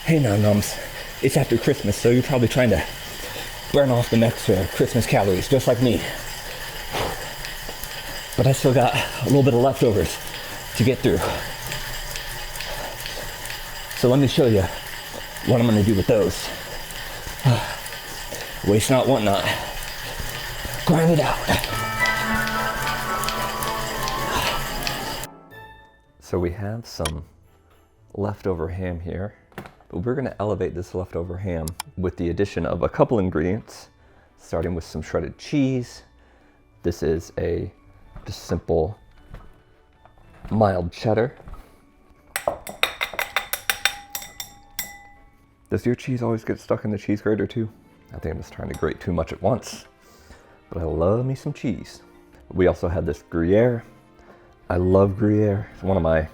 Hey now, Nums. It's after Christmas, so you're probably trying to burn off some extra Christmas calories, just like me. But I still got a little bit of leftovers to get through. So let me show you what I'm gonna do with those. Waste not, want not. Grind it out. So we have some leftover ham here, but we're gonna elevate this leftover ham with the addition of a couple ingredients, starting with some shredded cheese. This is a just simple mild cheddar. Does your cheese always get stuck in the cheese grater too? I think I'm just trying to grate too much at once, but I love me some cheese. We also had this Gruyere. I love Gruyere. It's one of my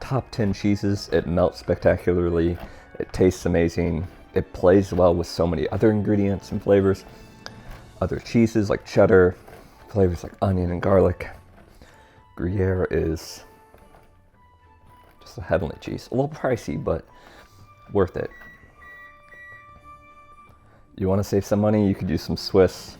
top 10 cheeses. It melts spectacularly. It tastes amazing. It plays well with so many other ingredients and flavors. Other cheeses like cheddar, flavors like onion and garlic. Gruyere is just a heavenly cheese. A little pricey, but worth it. You want to save some money, you could use some Swiss,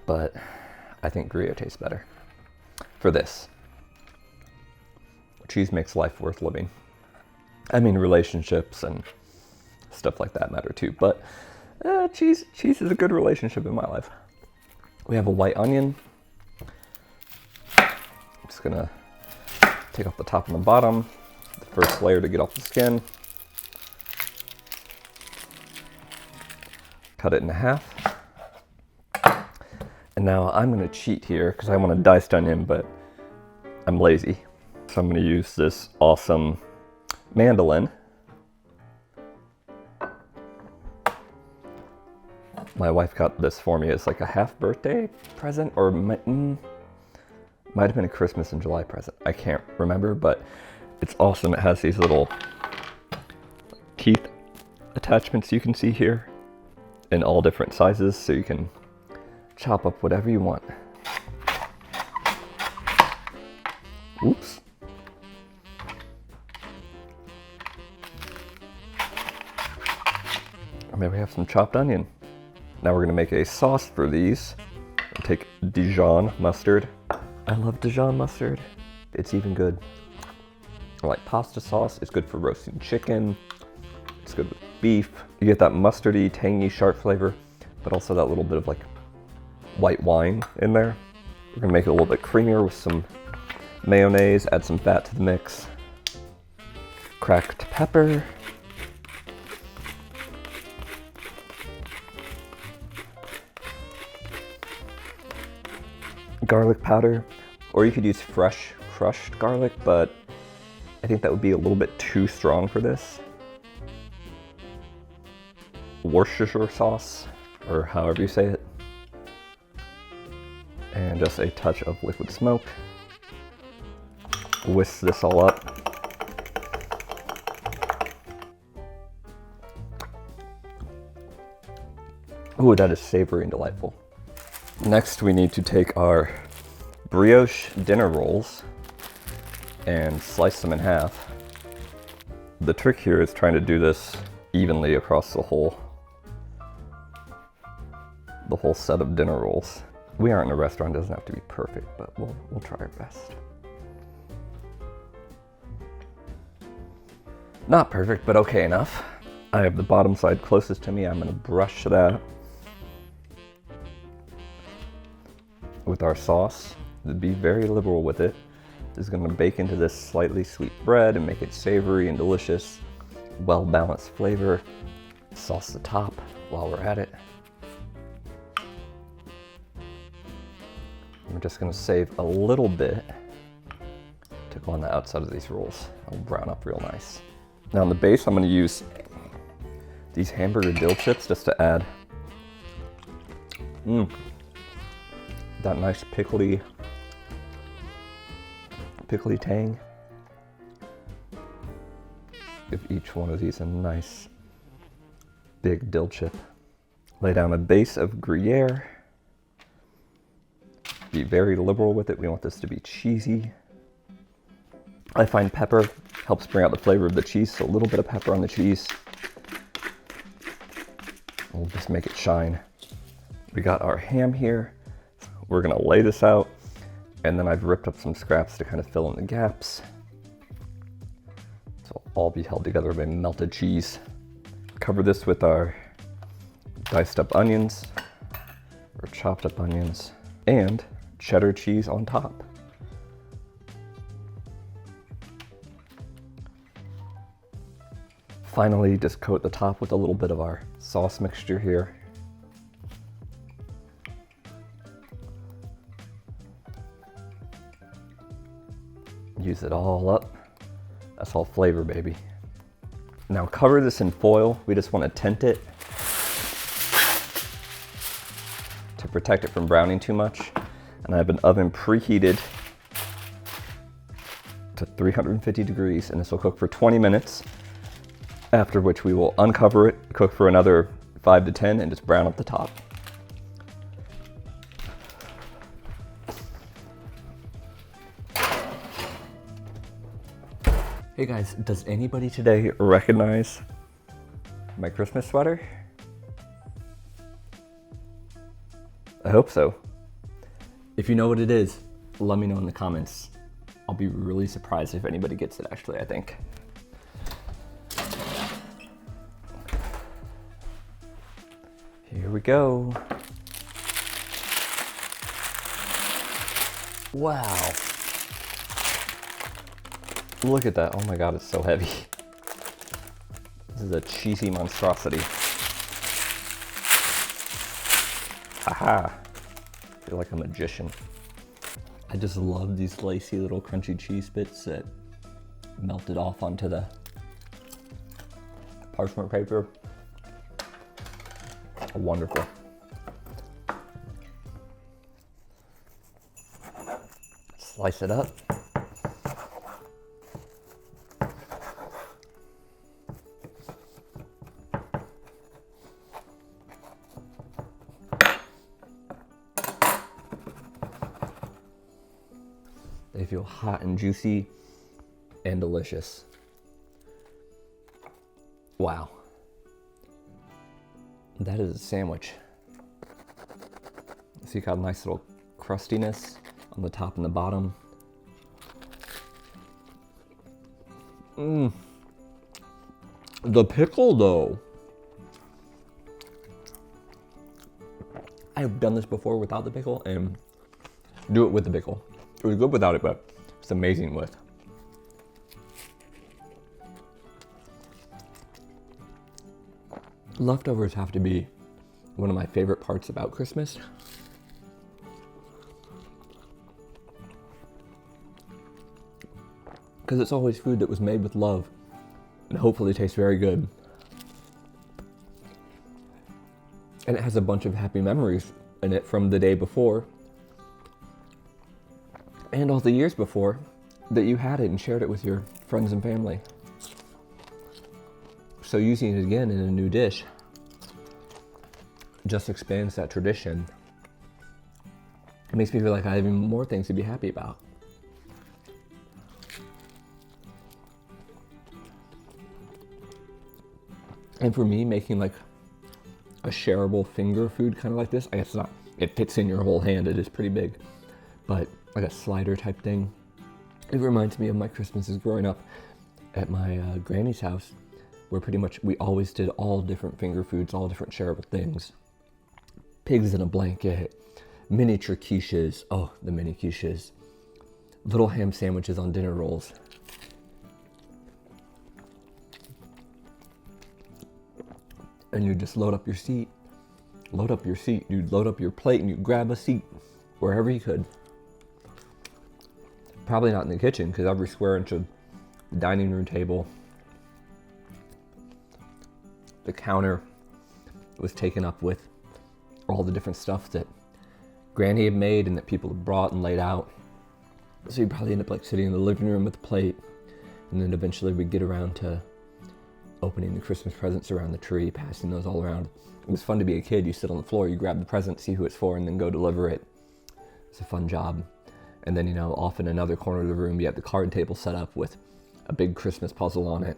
but I think Gruyere tastes better for this. Cheese makes life worth living. I mean, relationships and stuff like that matter too, but cheese is a good relationship in my life. We have a white onion. I'm just gonna take off the top and the bottom, the first layer to get off the skin. Cut it in half. And now I'm gonna cheat here because I want a diced onion, but I'm lazy. So I'm gonna use this awesome mandolin. My wife got this for me as like a half birthday present, or might have been a Christmas in July present. I can't remember, but it's awesome. It has these little teeth attachments you can see here in all different sizes, so you can chop up whatever you want. Oops. And then we have some chopped onion. Now we're gonna make a sauce for these. I'll take Dijon mustard. I love Dijon mustard. It's even good. I like pasta sauce. It's good for roasting chicken. It's good with beef. You get that mustardy, tangy, sharp flavor, but also that little bit of like white wine in there. We're gonna make it a little bit creamier with some mayonnaise, add some fat to the mix. Cracked pepper. Garlic powder, or you could use fresh crushed garlic, but I think that would be a little bit too strong for this. Worcestershire sauce, or however you say it. And just a touch of liquid smoke. Whisk this all up. Ooh, that is savory and delightful. Next, we need to take our brioche dinner rolls and slice them in half. The trick here is trying to do this evenly across the whole set of dinner rolls. We aren't in a restaurant, it doesn't have to be perfect, but we'll try our best. Not perfect, but okay enough. I have the bottom side closest to me. I'm gonna brush that with our sauce. Be very liberal with it. This is gonna bake into this slightly sweet bread and make it savory and delicious. Well-balanced flavor. Sauce the top while we're at it. We're just gonna save a little bit to go on the outside of these rolls. It'll brown up real nice. Now on the base, I'm gonna use these hamburger dill chips just to add that nice pickly tang. Give each one of these a nice big dill chip. Lay down a base of Gruyere. Be very liberal with it. We want this to be cheesy. I find pepper Helps bring out the flavor of the cheese, so a little bit of pepper on the cheese. We'll just make it shine. We got our ham here. We're gonna lay this out, and then I've ripped up some scraps to kind of fill in the gaps. So it'll all be held together by melted cheese. Cover this with our diced up onions, or chopped up onions, and cheddar cheese on top. Finally, just coat the top with a little bit of our sauce mixture here. Use it all up. That's all flavor, baby. Now cover this in foil. We just want to tent it to protect it from browning too much. And I have an oven preheated to 350 degrees, and this will cook for 20 minutes. After which we will uncover it, cook for another 5 to 10, and just brown up the top. Hey guys, does anybody today recognize my Christmas sweater? I hope so. If you know what it is, let me know in the comments. I'll be really surprised if anybody gets it, actually, I think. Here we go. Wow. Look at that. Oh my God, it's so heavy. This is a cheesy monstrosity. Haha. I feel like a magician. I just love these lacy little crunchy cheese bits that melted off onto the parchment paper. Wonderful. Slice it up. They feel hot and juicy and delicious. Wow. That is a sandwich. So you got a nice little crustiness on the top and the bottom. The pickle though. I've done this before without the pickle and do it with the pickle. It was good without it, but it's amazing with. Leftovers have to be one of my favorite parts about Christmas. Because it's always food that was made with love and hopefully tastes very good. And it has a bunch of happy memories in it from the day before and all the years before that you had it and shared it with your friends and family. So using it again in a new dish just expands that tradition. It makes me feel like I have even more things to be happy about. And for me, making like a shareable finger food kind of like this, I guess it's not, it fits in your whole hand, it is pretty big, but like a slider type thing. It reminds me of my Christmases growing up at my granny's house, where pretty much we always did all different finger foods, all different shareable things. Pigs in a blanket, miniature quiches, oh, the mini quiches, little ham sandwiches on dinner rolls. And you just load up your seat, you'd load up your plate and you grab a seat wherever you could. Probably not in the kitchen, because every square inch of the dining room table, the counter was taken up with all the different stuff that Granny had made and that people had brought and laid out. So you'd probably end up like sitting in the living room with the plate, and then eventually we'd get around to opening the Christmas presents around the tree, passing those all around. It was fun to be a kid. You sit on the floor, you grab the present, see who it's for, and then go deliver it. It's a fun job. And then, you know, off in another corner of the room, you have the card table set up with a big Christmas puzzle on it.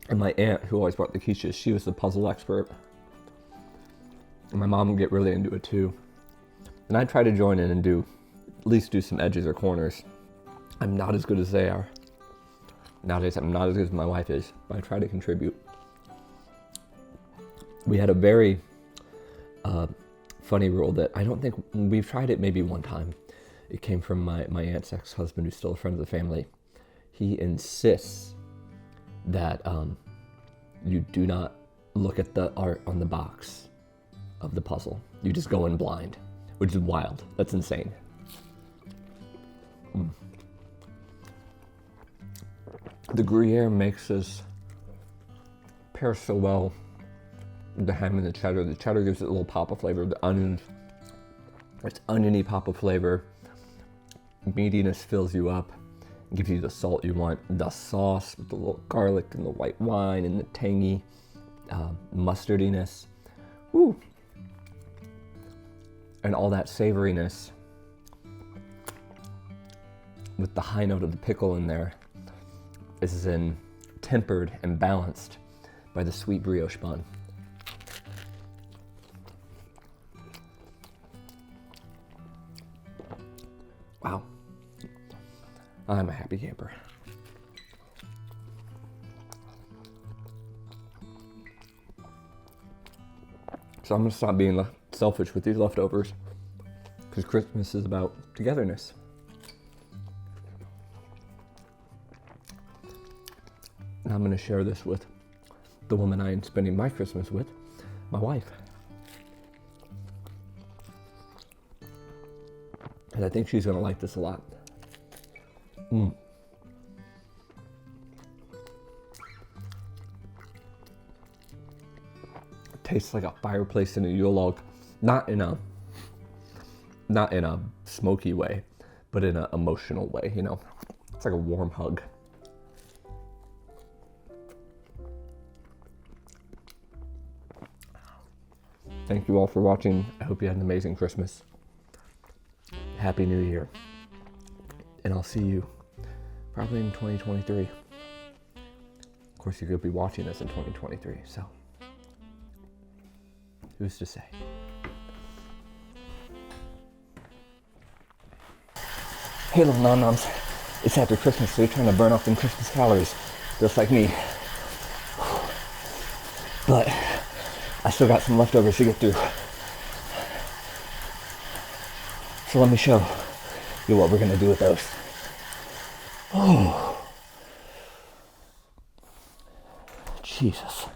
And my aunt, who always brought the quiches, she was the puzzle expert. And my mom would get really into it too. And I'd try to join in and at least do some edges or corners. I'm not as good as they are. Nowadays, I'm not as good as my wife is, but I try to contribute. We had a very funny rule that I don't think, we've tried it maybe one time. It came from my aunt's ex-husband, who's still a friend of the family. He insists that you do not look at the art on the box of the puzzle. You just go in blind, which is wild. That's insane. The Gruyere makes this pair so well with the ham and the cheddar. The cheddar gives it a little pop of flavor. The onions, it's oniony pop of flavor. Meatiness fills you up, gives you the salt you want. The sauce with the little garlic and the white wine and the tangy mustardiness. Woo! And all that savoriness with the high note of the pickle in there is then tempered and balanced by the sweet brioche bun. Wow. I'm a happy camper. So I'm gonna stop being selfish with these leftovers, because Christmas is about togetherness. And I'm gonna share this with the woman I am spending my Christmas with, my wife. And I think she's gonna like this a lot. It tastes like a fireplace in a Yule log, not in a smoky way, but in an emotional way, you know. It's like a warm hug. Thank you all for watching. I hope you had an amazing Christmas. Happy New Year. And I'll see you probably in 2023. Of course, you're going to be watching this in 2023, so who's to say? Hey, little nom-noms. It's after Christmas, so you're trying to burn off them Christmas calories, just like me. But I still got some leftovers to get through. So let me show you what we're gonna do with those. Oh, Jesus.